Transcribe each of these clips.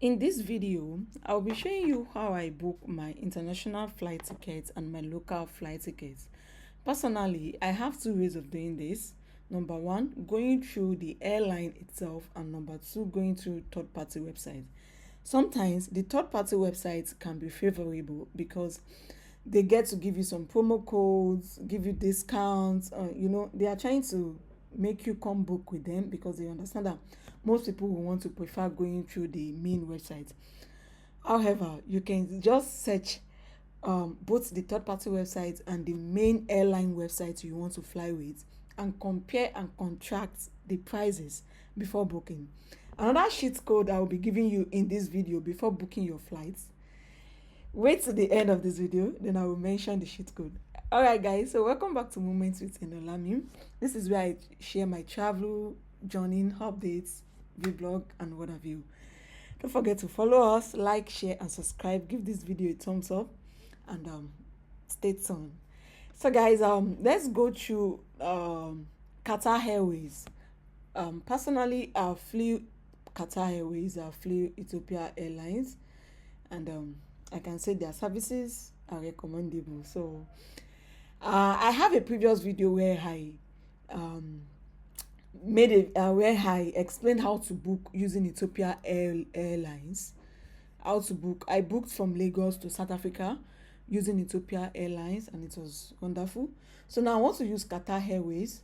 In this video, I'll be showing you how I book my international flight tickets and my local flight tickets. Personally, I have two ways of doing this. Number one, going through the airline itself, and number two, going through third-party websites. Sometimes the third-party websites can be favorable because they get to give you some promo codes, give you discounts. They are trying to make you come book with them because they understand that most people will want to prefer going through the main website. However, you can just search both the third party website and the main airline website you want to fly with and compare and contrast the prices before booking. Another sheet code I will be giving you in this video before booking your flights. Wait till the end of this video, then I will mention the sheet code. Alright guys, so welcome back to Moments with Enolami. This is where I share my travel journey updates, vlog, and what have you. Don't forget to follow us, like, share, and subscribe. Give this video a thumbs up, and stay tuned. So guys, let's go through Qatar Airways. Personally, I flew Qatar Airways, I flew Ethiopia Airlines, and I can say their services are recommendable. So I have a previous video where I where I explained how to book using Ethiopia Airlines. How to book. I booked from Lagos to South Africa using Ethiopia Airlines, and it was wonderful. So now I want to use Qatar Airways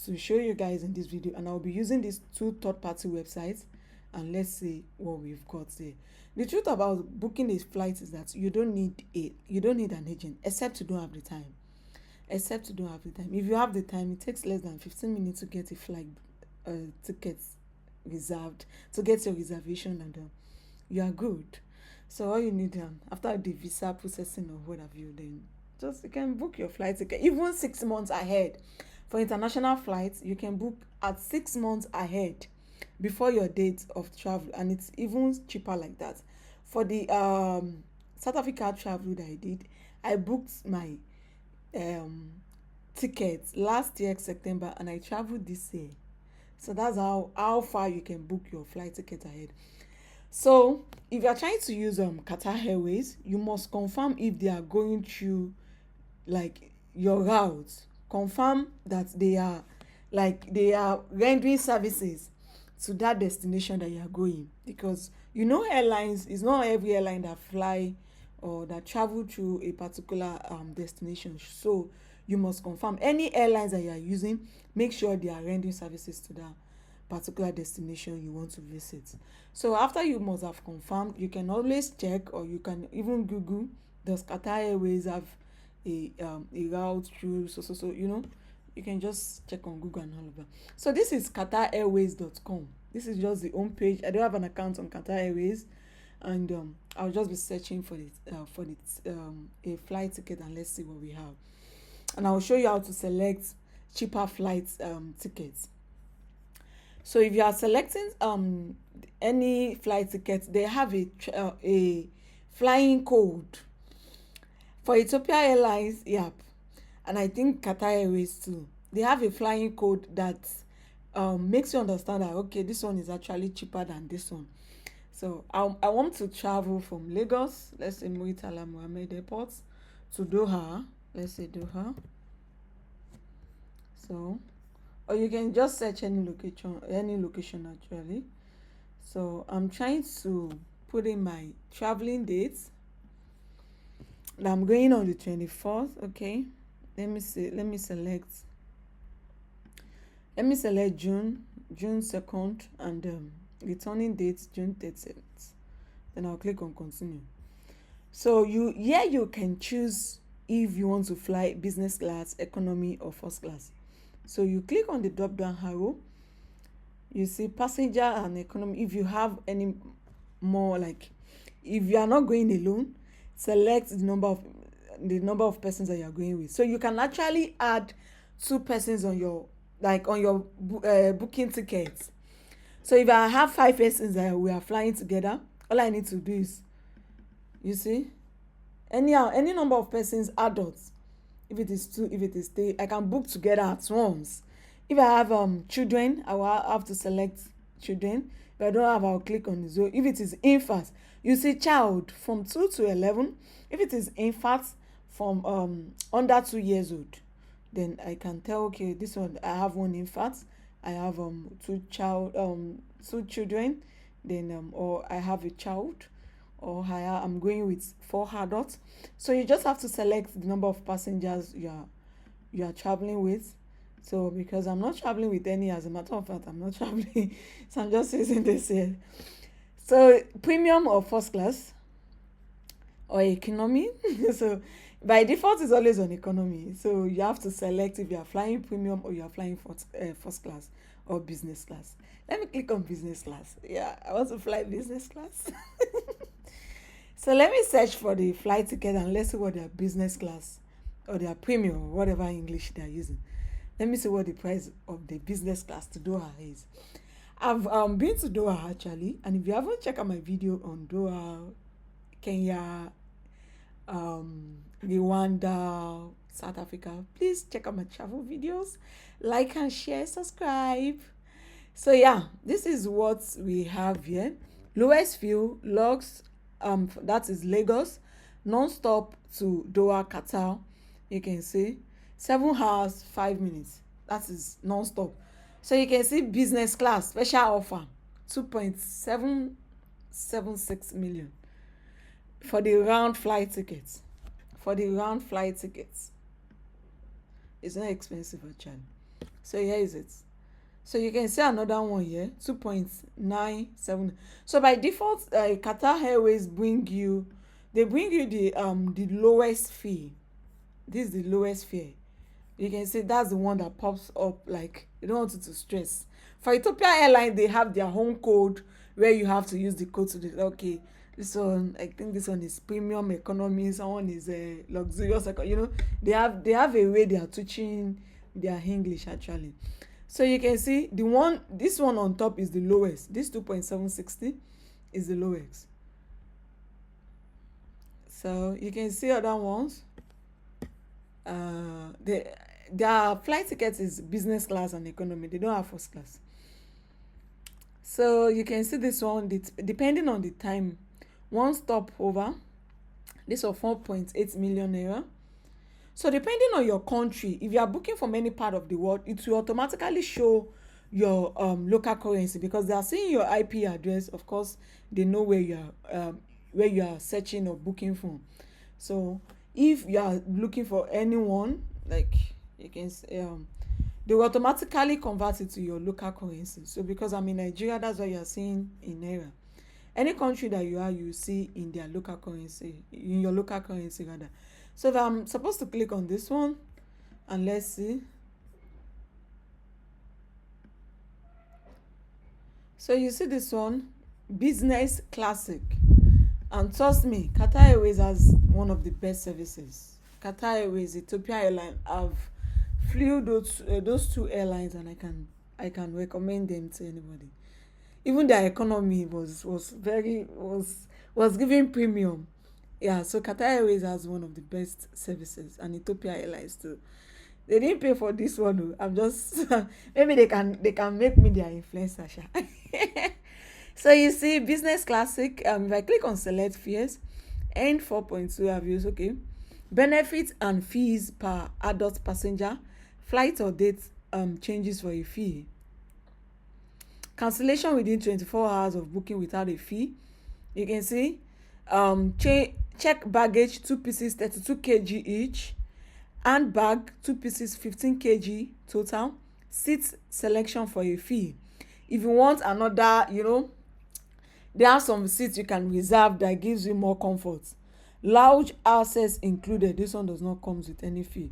to show you guys in this video, and I'll be using these two third-party websites, and let's see what we've got there. The truth about booking a flight is that you don't need an agent, except you don't have the time. If you have the time, it takes less than 15 minutes to get a flight ticket reserved, to get your reservation, and you are good. So all you need, after the visa processing or what have you, then just you can book your flight ticket even 6 months ahead. For international flights, you can book at 6 months ahead before your date of travel, and it's even cheaper like that. For the South Africa travel that I did, I booked my tickets last year September, and I traveled this year. So that's how far you can book your flight ticket ahead. So if you are trying to use Qatar Airways, you must confirm if they are going through like your route. Confirm that they are rendering services to that destination that you are going, because airlines is not every airline that fly or that travel through a particular destination. So you must confirm any airlines that you are using, make sure they are rendering services to that particular destination you want to visit. So after you must have confirmed, you can always check, or you can even Google, does Qatar Airways have a route through so you can just check on Google and all of that. So this is qatarairways.com. This is just the home page. I don't have an account on Qatar Airways, and I'll just be searching for a flight ticket, and let's see what we have. And I'll show you how to select cheaper flight tickets. So if you are selecting any flight ticket, they have a flying code. For Ethiopia Airlines, yep, and I think Qatar Airways too, they have a flying code that makes you understand that, okay, this one is actually cheaper than this one. So I want to travel from Lagos, let's say Muritala Mohammed Airport, to Doha. Let's say Doha. So, or you can just search any location actually. So I'm trying to put in my traveling dates. I'm going on the 24th. Okay, let me select June 2nd, and returning date June 30th. Then I'll click on continue. So you can choose if you want to fly business class, economy, or first class. So you click on the drop down arrow, you see passenger and economy. If you have any more, like if you are not going alone, select the number of persons that you are going with. So you can actually add 2 persons on your booking tickets. So if I have 5 persons that we are flying together, all I need to do is, you see, any number of persons, adults, if it is 2, if it is 3, I can book together at once. If I have children, I will have to select children. If I don't have, I'll click on it. So if it is infant, you see child from 2 to 11. If it is infant from under 2 years old, then I can tell, okay, this one I have one infant, I have two children, then or I have a child, or I'm going with 4 adults. So you just have to select the number of passengers you are traveling with. So because I'm not traveling with any, as a matter of fact, I'm not traveling, so I'm just using this here. So premium or first class or economy. So by default it's always on economy, so you have to select if you are flying premium or you are flying first class or business class. Let me click on business class. Yeah, I want to fly business class. So let me search for the flight ticket and let's see what their business class or their premium or whatever English they are using. Let me see what the price of the business class to Doha is. I've been to Doha actually, and if you haven't checked out my video on Doha, Kenya, Rwanda, South Africa, please check out my travel videos, like and share, subscribe. So yeah, this is what we have here. Lowest fuel logs, that is Lagos, non-stop to Doha, Qatar. You can see 7 hours 5 minutes. That is non-stop. So you can see business class special offer 2.776 million for the round flight tickets. It's not expensive actually. So here is it. So you can see another one here, 2.97. So by default, Qatar Airways bring you the lowest fee. This is the lowest fare. You can see that's the one that pops up, like you don't want it to stress. For Ethiopia Airlines, they have their home code where you have to use the code to okay, this one, I think this one is premium economy, someone is a luxurious, they have a way they are teaching their English actually. So you can see this one on top is the lowest. This 2.760 is the lowest. So you can see other ones. Their flight tickets is business class and economy. They don't have first class. So you can see this one, depending on the time, one stop over, this of 4.8 million naira. So depending on your country, if you are booking from any part of the world, it will automatically show your local currency, because they are seeing your IP address. Of course, they know where you are searching or booking from. So if you are looking for anyone, like you can they will automatically convert it to your local currency. So because I'm in Nigeria, that's what you are seeing in naira. Any country that you see in their local currency, in your local currency rather. So if I'm supposed to click on this one, and let's see. So you see this one, business classic. And trust me, Qatar Airways has one of the best services. Qatar Airways, Ethiopia Airlines, I've flew those two airlines, and I can recommend them to anybody. Even their economy was giving premium. Yeah, so Qatar Airways has one of the best services, and Ethiopia Airlines too. They didn't pay for this one though. I'm just maybe they can make me their influencer. So you see business classic, if I click on select fares, and 4.2 have used, okay, benefits and fees per adult passenger, flight or date changes for a fee, cancellation within 24 hours of booking without a fee. You can see check baggage 2 pieces 32 kg each, handbag 2 pieces 15 kg total, seat selection for a fee. If you want another, there are some seats you can reserve that gives you more comfort. Lounge access included. This one does not come with any fee.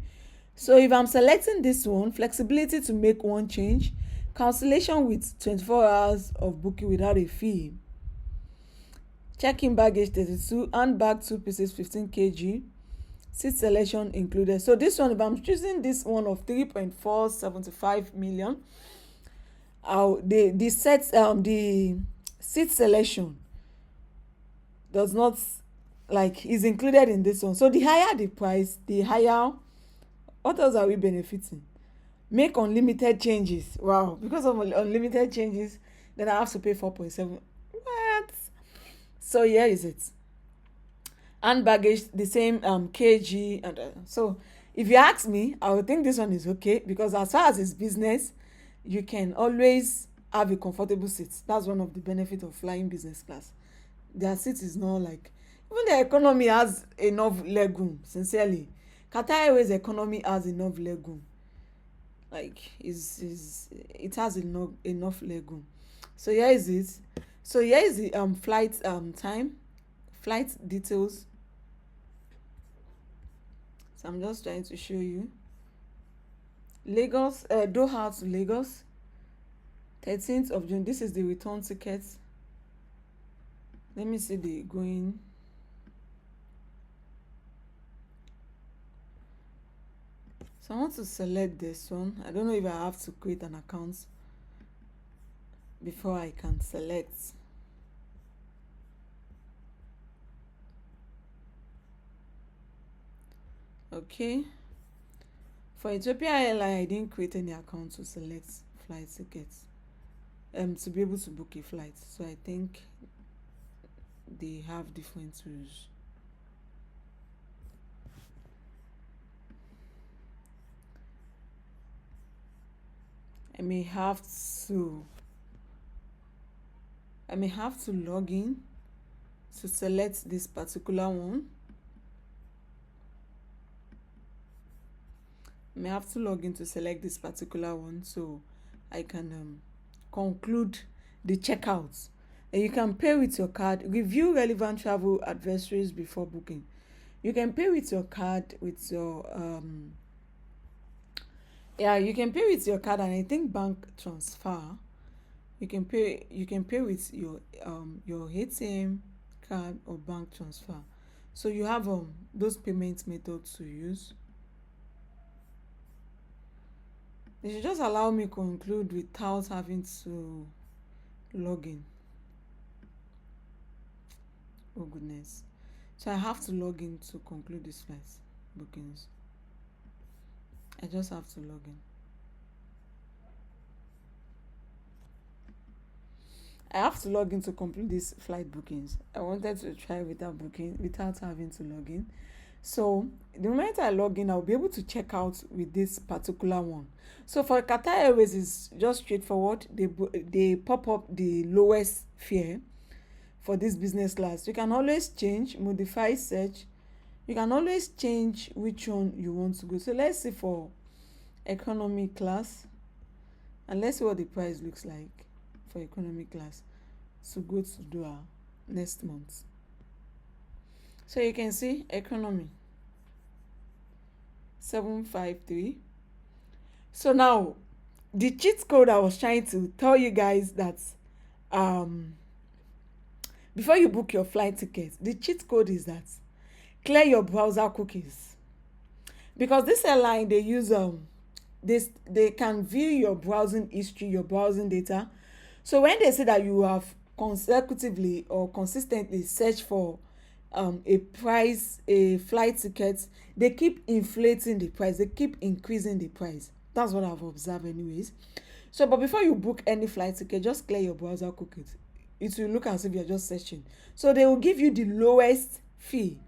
So if I'm selecting this one, flexibility to make one change, cancellation with 24 hours of booking without a fee, check-in baggage 32, handbag 2 pieces 15 kg, seat selection included. So this one, if I'm choosing this one of 3.475 million, the seat selection does not is included in this one. So the higher the price, the higher, what else are we benefiting? Make unlimited changes. Wow, because of unlimited changes, then I have to pay 4.7. What? So here is it. And baggage the same kg, and so if you ask me, I would think this one is okay, because as far as it's business, you can always have a comfortable seat. That's one of the benefits of flying business class. Their seat is not like, even the economy has enough legroom. Sincerely, Qatar Airways economy has enough legroom. Like, is it has enough legroom. So here is it. So here is the flight time, flight details. So I'm just trying to show you. Lagos, Doha to Lagos, 13th of June. This is the return ticket. Let me see the going. So I want to select this one. I don't know if I have to create an account before I can select. Okay. For Ethiopia Airline, I didn't create any account to select flight tickets. To be able to book a flight. So I think they have different rules. I may have to log in to select this particular one. I may have to log in to select this particular one, so I can conclude the checkout. And you can pay with your card. Review relevant travel advisories before booking. You can pay with your card, with your you can pay with your card, and I think bank transfer. You can pay with your ATM card or bank transfer. So you have those payment methods to use. They should just allow me conclude without having to log in. Oh goodness. So I have to log in to conclude this flight bookings. I just have to log in. I have to log in to complete these flight bookings. I wanted to try without having to log in. So the moment I log in, I'll be able to check out with this particular one. So for Qatar Airways, it's just straightforward. They pop up the lowest fare for this business class. You can always change, modify, search. You can always change which one you want to go. So let's see for economy class, and let's see what the price looks like for economy class to go to Doha next month. So you can see economy 753. So now the cheat code I was trying to tell you guys, that before you book your flight ticket, the cheat code is that clear your browser cookies, because this airline, they use they can view your browsing history, your browsing data. So when they say that you have consecutively or consistently searched for a flight ticket, they keep inflating the price, they keep increasing the price. That's what I've observed anyways. So but before you book any flight ticket, just clear your browser cookies. It will look as if you're just searching. So they will give you the lowest fee,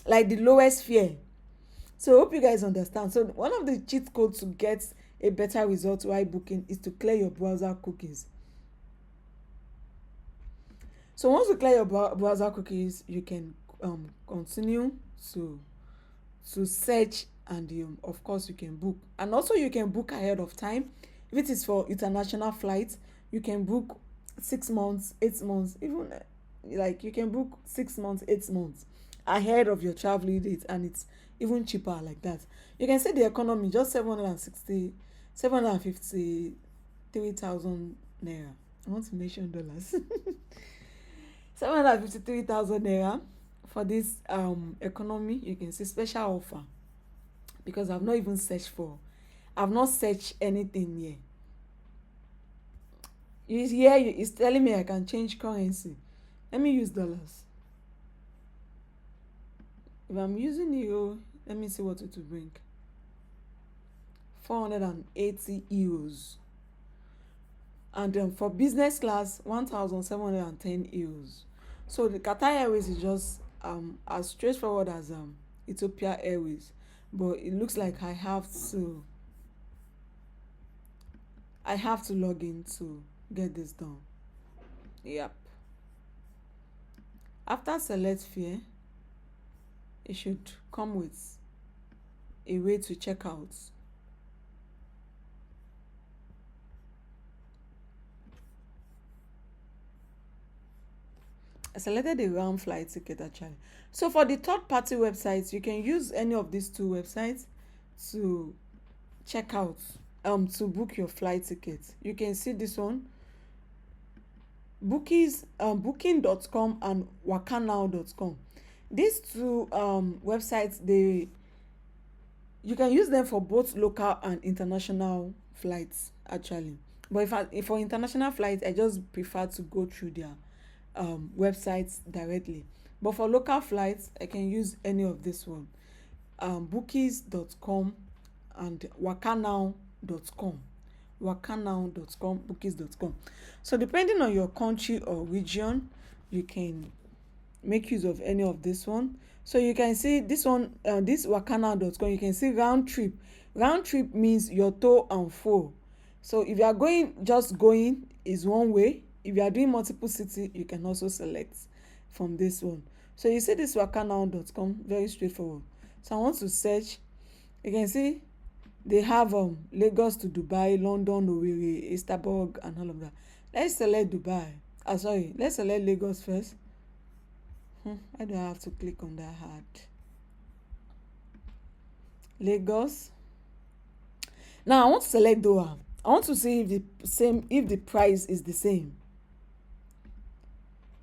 like the lowest fare. So I hope you guys understand. So one of the cheat codes to get a better result while booking is to clear your browser cookies. So once you clear your browser cookies, you can continue to search, and of course you can book. And also you can book ahead of time. If it is for international flights, you can book 6 months, 8 months, even like you can book 6 months, 8 months ahead of your traveling date, and it's even cheaper like that. You can say the economy just 753,000 naira. I want to mention dollars. 753,000 naira for this economy. You can see special offer, because I've not searched anything here. It's telling me I can change currency. Let me use dollars. If I'm using euro, let me see what it will bring. 480 euros. And for business class, 1,710 euros. So the Qatar Airways is just as straightforward as Ethiopia Airways, but it looks like I have to log in to get this done. Yep. After select fare, it should come with a way to check out. I selected the round flight ticket actually. So for the third party websites, you can use any of these two websites to check out to book your flight tickets. You can see this one, booking.com and wakanow.com. These two websites, you can use them for both local and international flights actually. But if for international flights, I just prefer to go through their websites directly. But for local flights, I can use any of this one, bookies.com and wakanow.com. bookies.com. So depending on your country or region, you can make use of any of this one. So you can see this one, this wakanow.com, you can see round trip. Round trip means your to and fro. So if you are just going is one way. If you are doing multiple city, you can also select from this one. So you see this wakanow.com, very straightforward. So I want to search. You can see they have Lagos to Dubai, London, Owerri, Istanbul, and all of that. Let's select Dubai. Let's select Lagos first. Why do I have to click on that hard? Lagos. Now I want to select Doha. I want to see if the price is the same.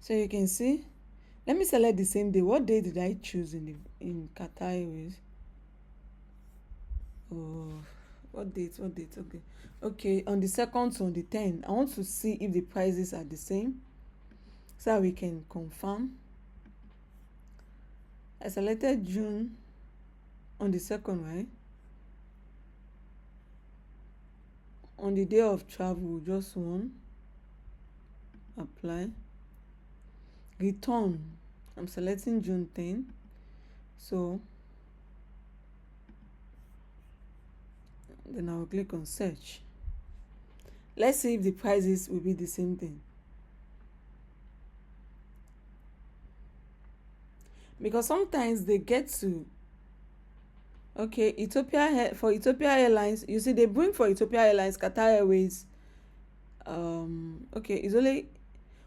So you can see, let me select the same day. What day did I choose in Qatar Airways? Oh, what date? Okay, on the 2nd to on the 10th. I want to see if the prices are the same so we can confirm. I selected June on the 2nd, right? On the day of travel, just one. Apply. Return. I'm selecting June 10. So then I'll click on search. Let's see if the prices will be the same thing. Because sometimes they get to, okay, for Ethiopia Airlines, you see they bring for Ethiopia Airlines, Qatar Airways, okay, it's only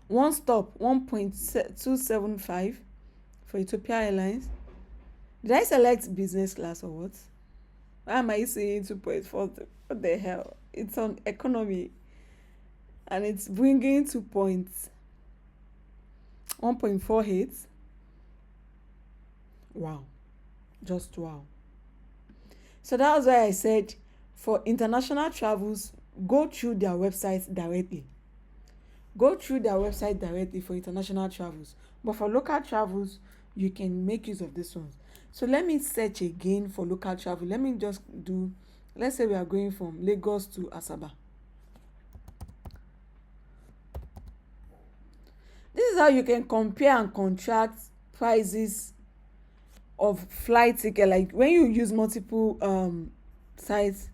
one stop, 1.275 for Ethiopia Airlines. Did I select business class or what? Why am I seeing 2.4? What the hell? It's on economy and it's bringing 1.48. Wow, just wow. So that was why I said for international travels, go through their website directly. For international travels. But for local travels, you can make use of this one. So let me search again for local travel. Let me just let's say we are going from Lagos to Asaba. This is how you can compare and contrast prices of flight ticket, like when you use multiple sites.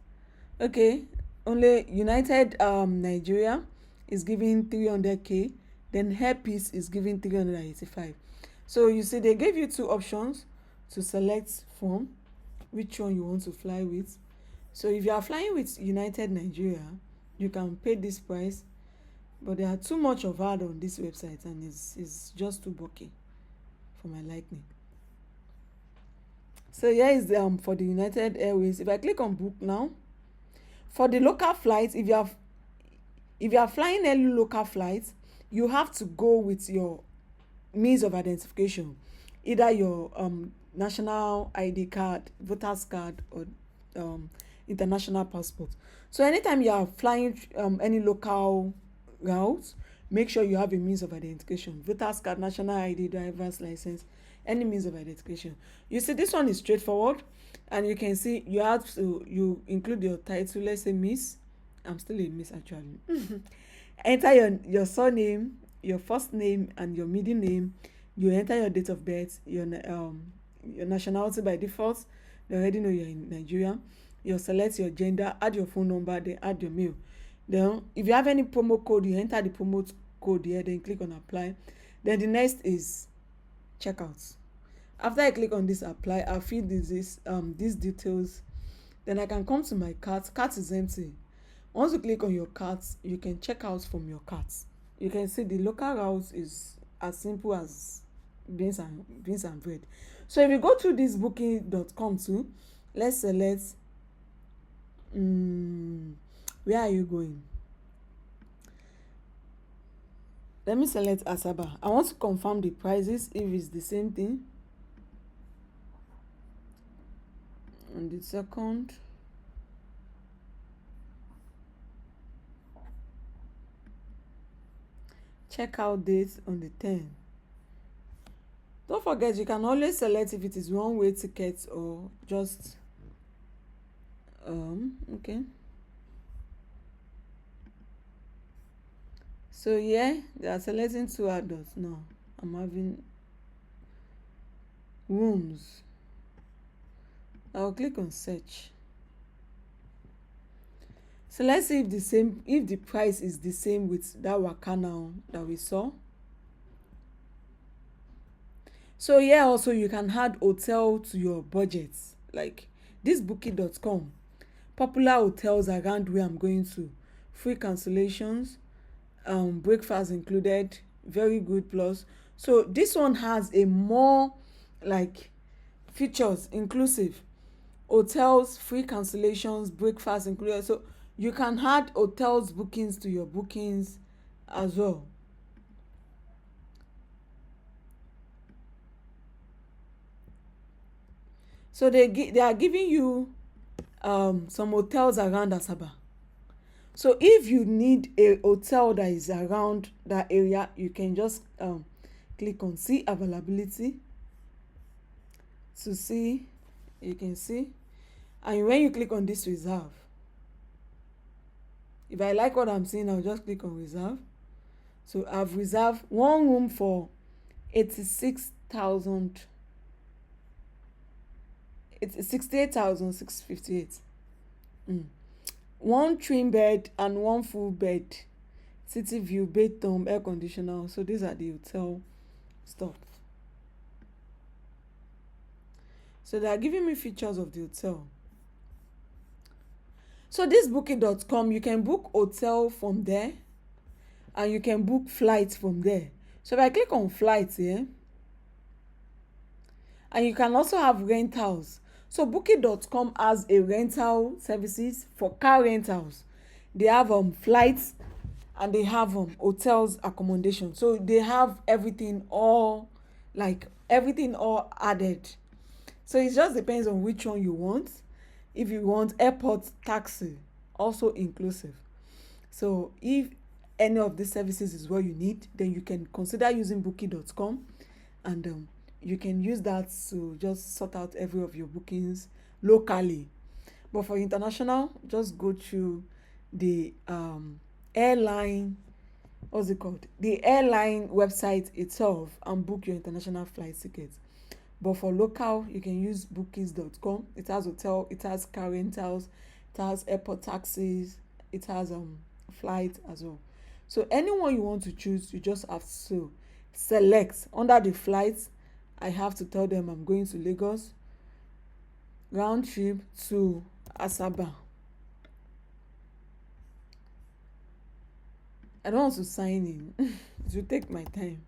Okay, only United Nigeria is giving 300k, then Hairpiece is giving 385. So you see they gave you two options to select from which one you want to fly with. So if you are flying with United Nigeria, you can pay this price, but there are too much of ad on this website and it's just too bulky for my liking. So here is for the United Airways. If I click on book now, for the local flights, if you are flying any local flights, you have to go with your means of identification, either your national ID card, voter's card, or international passport. So anytime you are flying any local route, make sure you have a means of identification: voter's card, national ID, driver's license, any means of identification. You see this one is straightforward, and you can see you include your title. Let's say Miss. I'm still a Miss actually. enter your surname, your first name, and your middle name. You enter your date of birth, your nationality by default. They already know you're in Nigeria. You select your gender, add your phone number, then add your mail. Then if you have any promo code, you enter the promo code here, then click on apply. Then the next is checkout. After I click on this apply, I'll fill these details. Then I can come to my cart. Cart is empty. Once you click on your cart, you can check out from your cart. You can see the local route is as simple as beans and bread. So if you go to this booking.com too, let's select where are you going? Let me select Asaba. I want to confirm the prices if it's the same thing. On the second, checkout date on the 10th. Don't forget, you can always select if it is one-way ticket or just okay. So yeah, they are selecting 2 adults now. I'm having rooms. I'll click on search. So let's see if the price is the same with that waka now that we saw. So here also you can add hotel to your budget. Like this booking.com, popular hotels around where I'm going to, free cancellations, breakfast included, very good plus. So this one has a more like features inclusive, hotels, free cancellations, breakfast included. So you can add hotels bookings to your bookings as well. So they are giving you some hotels around Asaba. So if you need a hotel that is around that area, you can just click on see availability to see. You can see, and when you click on this reserve, if I like what I'm seeing, I'll just click on reserve. So I've reserved one room for 86,000. It's 68,658. One twin bed and one full bed, city view, bedroom, air conditioner. So these are the hotel stuff. So they are giving me features of the hotel. So this booking.com, you can book hotel from there and you can book flights from there. So if I click on flights here, and you can also have rentals. So booking.com has a rental services for car rentals. They have flights and they have hotels accommodation. So they have everything all added. So it just depends on which one you want. If you want airport taxi, also inclusive. So if any of these services is what you need, then you can consider using booking.com, and you can use that to just sort out every of your bookings locally. But for international, just go to the airline, the airline website itself and book your international flight tickets. But for local, you can use bookings.com. It has hotel, it has car rentals, it has airport taxis, it has flight as well. So anyone you want to choose, you just have to select. Under the flights, I have to tell them I'm going to Lagos, round trip to Asaba. I don't want to sign in. It will take my time.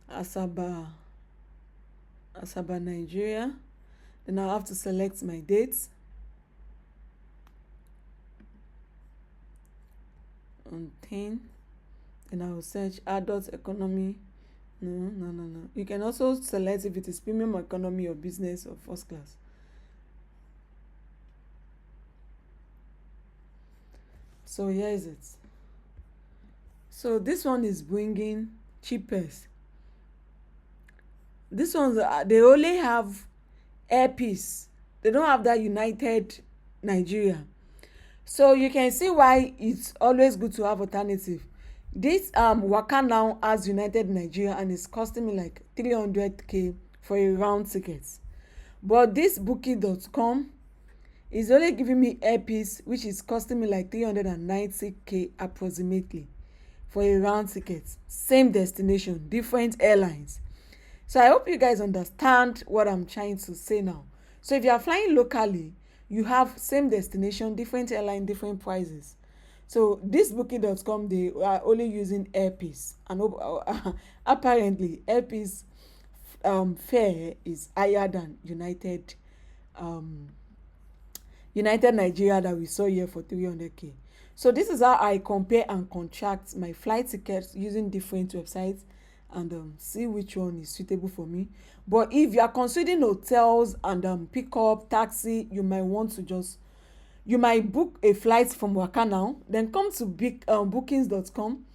Asaba, Nigeria. Then I'll have to select my dates. On 10. Then I will search adult economy. No. You can also select if it is premium economy or business or first class. So here is it. So this one is bringing cheapest. This ones, they only have Air Peace. They don't have that United Nigeria. So you can see why it's always good to have alternative. This waka now has United Nigeria and it's costing me like 300k for a round ticket. But this booking.com is only giving me airpiece, which is costing me like 390k approximately for a round ticket. Same destination, different airlines. So I hope you guys understand what I'm trying to say now. So if you are flying locally, you have same destination, different airline, different prices. So this booking.com, they are only using airpiece, and apparently airpiece fare is higher than um United Nigeria that we saw here for 300k. So this is how I compare and contract my flight tickets using different websites and see which one is suitable for me. But if you are considering hotels and pick up taxi, you might book a flight from Waka now, then come to bookings.com,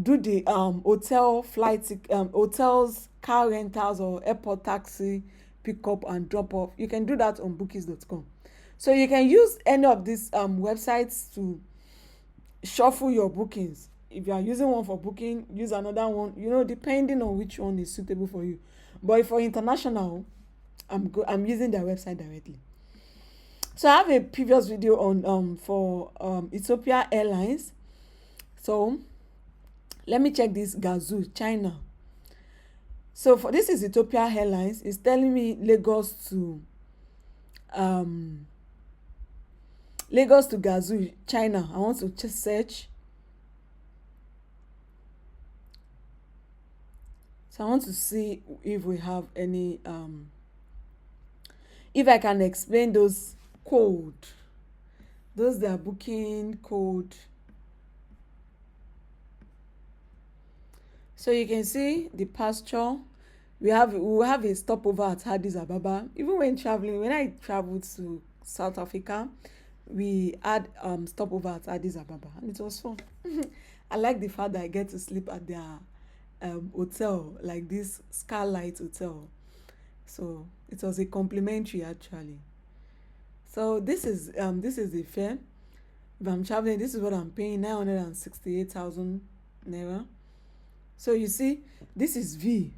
do the hotels, car rentals, or airport taxi pick up and drop off. You can do that on bookings.com. So you can use any of these websites to shuffle your bookings. If you are using one for booking, use another one, depending on which one is suitable for you. But for international, I'm using their website directly. So I have a previous video on for Ethiopia Airlines. So let me check this. Gazoo, China. So for this is Ethiopia Airlines. It's telling me Lagos to Gazoo, China. I want to just search. So I want to see if we have any if I can explain those code. Those that are booking code. So you can see the pasture. We will have a stopover at Addis Ababa. Even when I traveled to South Africa, we had stopover at Addis Ababa, and it was fun. I like the fact that I get to sleep at their hotel, like this Skylight Hotel. So it was a complimentary actually. So this is the fare. If I'm traveling, this is what I'm paying, 968,000 naira. So you see, this is V.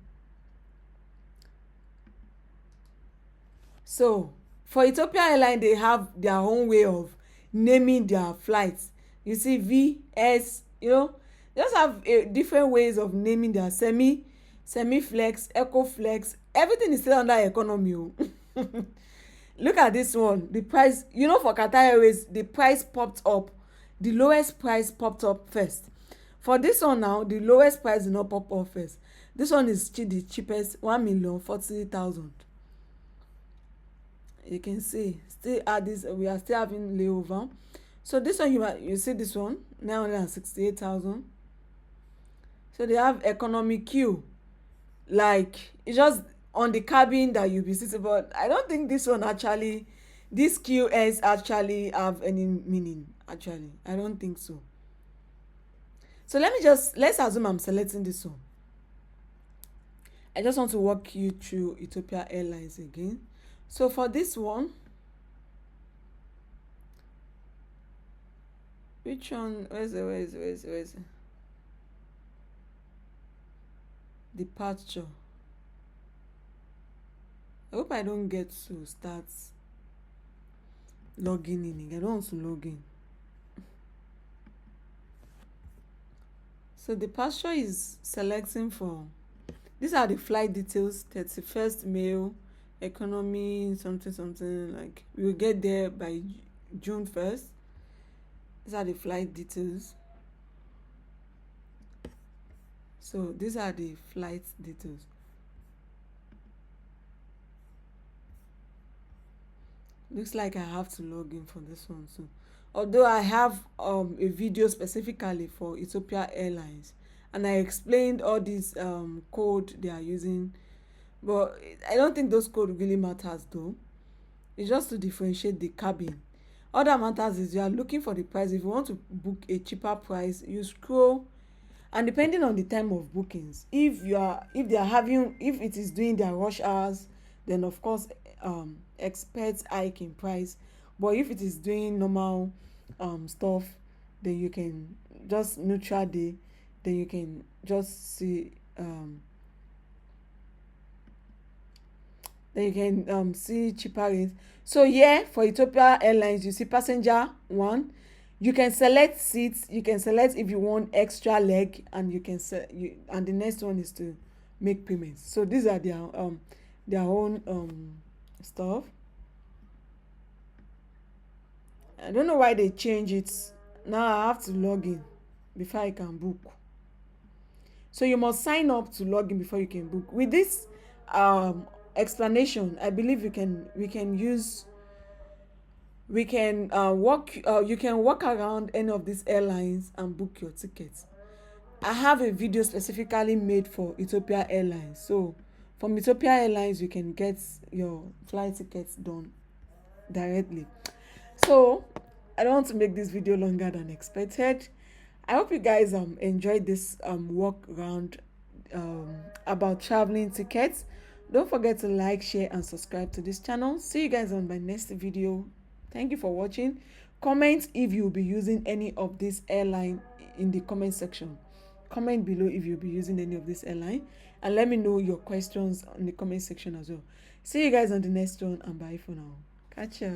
So for Ethiopia Airlines, they have their own way of naming their flights. You see, V, S, they just have different ways of naming their semi flex, eco flex. Everything is still under economy. Look at this one. The price, for Qatar Airways, the price popped up. The lowest price popped up first. For this one now, the lowest price did not pop up first. This one is the cheapest, 1,040,000. You can see still at this, we are still having layover. So this one, you see this one, 968,000. So they have economy queue, like it's just on the cabin that you'll be sitting. But I don't think this QS actually have any meaning. Actually, I don't think so. So let's assume I'm selecting this one. I just want to walk you through Ethiopia Airlines again. So for this one, which one? Where is it? Departure. I hope I don't get to start logging in. I don't want to log in. So departure is selecting for, these are the flight details, 31st mail, economy, something, like we will get there by June 1st. These are the flight details. So these are the flight details. Looks like I have to log in for this one too. Although I have a video specifically for Ethiopia Airlines, and I explained all these code they are using, but I don't think those code really matters though. It's just to differentiate the cabin. All that matters is you are looking for the price. If you want to book a cheaper price, you scroll, and depending on the time of bookings, if it is doing their rush hours, then of course expect hike in price. But if it is doing normal stuff, then you can just neutral day, then you can just see then you can see cheaper rates. So here for Ethiopia Airlines, you see passenger one, you can select seats, you can select if you want extra leg, and you can and the next one is to make payments. So these are their own stuff. I don't know why they change it. Now I have to log in before I can book. So you must sign up to log in before you can book. With this explanation, I believe we can walk you can walk around any of these airlines and book your tickets. I have a video specifically made for Ethiopia Airlines. So from Ethiopia Airlines, you can get your flight tickets done directly. So I don't want to make this video longer than expected. I hope you guys enjoyed this walk around about traveling tickets. Don't forget to like, share, and subscribe to this channel. See you guys on my next video. Thank you for watching. Comment if you'll be using any of this airline in the comment section. Comment below if you'll be using any of this airline, and let me know your questions in the comment section as well. See you guys on the next one, and bye for now. Catch ya.